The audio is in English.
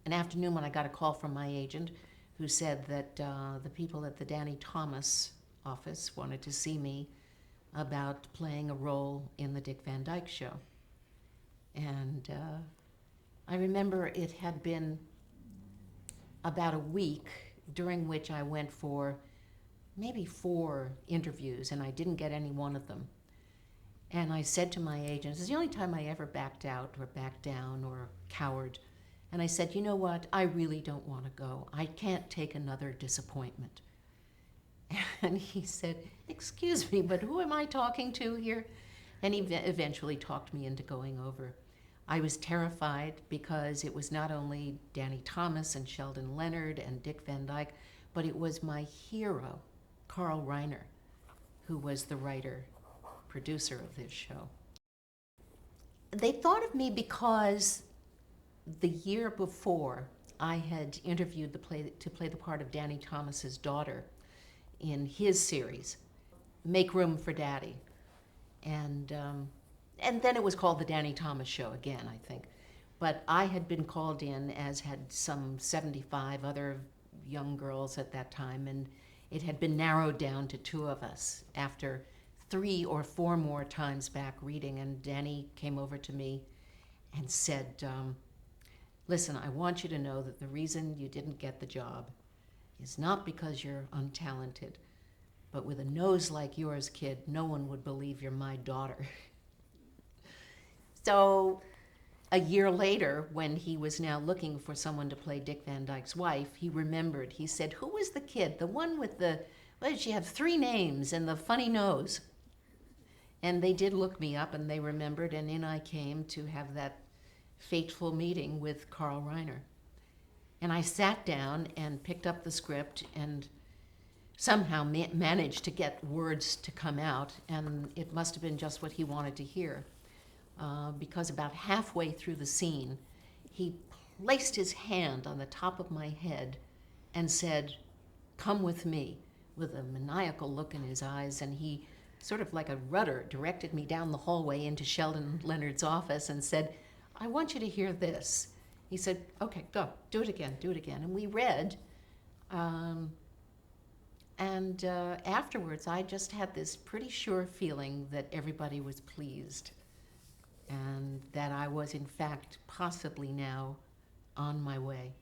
an afternoon when I got a call from my agent who said that the people at the Danny Thomas office wanted to see me about playing a role in the Dick Van Dyke Show. And I remember it had been about a week during which I went for maybe 4 interviews, and I didn't get any one of them. And I said to my agent, it's the only time I ever backed out or backed down or cowered. And I said, you know what, I really don't want to go. I can't take another disappointment. And he said, excuse me, but who am I talking to here? And he eventually talked me into going over. I was terrified because it was not only Danny Thomas and Sheldon Leonard and Dick Van Dyke, but it was my hero, Carl Reiner, who was the writer, producer of this show. They thought of me because the year before I had interviewed to play the part of Danny Thomas's daughter in his series, Make Room for Daddy. And then it was called the Danny Thomas Show again, I think. But I had been called in, as had some 75 other young girls at that time, and it had been narrowed down to 2 of us after 3 or 4 more times back reading. And Danny came over to me and said, listen, I want you to know that the reason you didn't get the job is not because you're untalented, but with a nose like yours, kid, no one would believe you're my daughter. So a year later, when he was now looking for someone to play Dick Van Dyke's wife, he remembered. He said, who was the kid? The one with the, what did she have, 3 names and the funny nose? And they did look me up, and they remembered, and in I came to have that fateful meeting with Carl Reiner. And I sat down and picked up the script and somehow managed to get words to come out, and it must have been just what he wanted to hear. Because about halfway through the scene, he placed his hand on the top of my head and said, come with me, with a maniacal look in his eyes, and he sort of like a rudder directed me down the hallway into Sheldon Leonard's office and said, I want you to hear this. He said, okay, go, do it again. And we read, and afterwards I just had this pretty sure feeling that everybody was pleased, and that I was in fact possibly now on my way.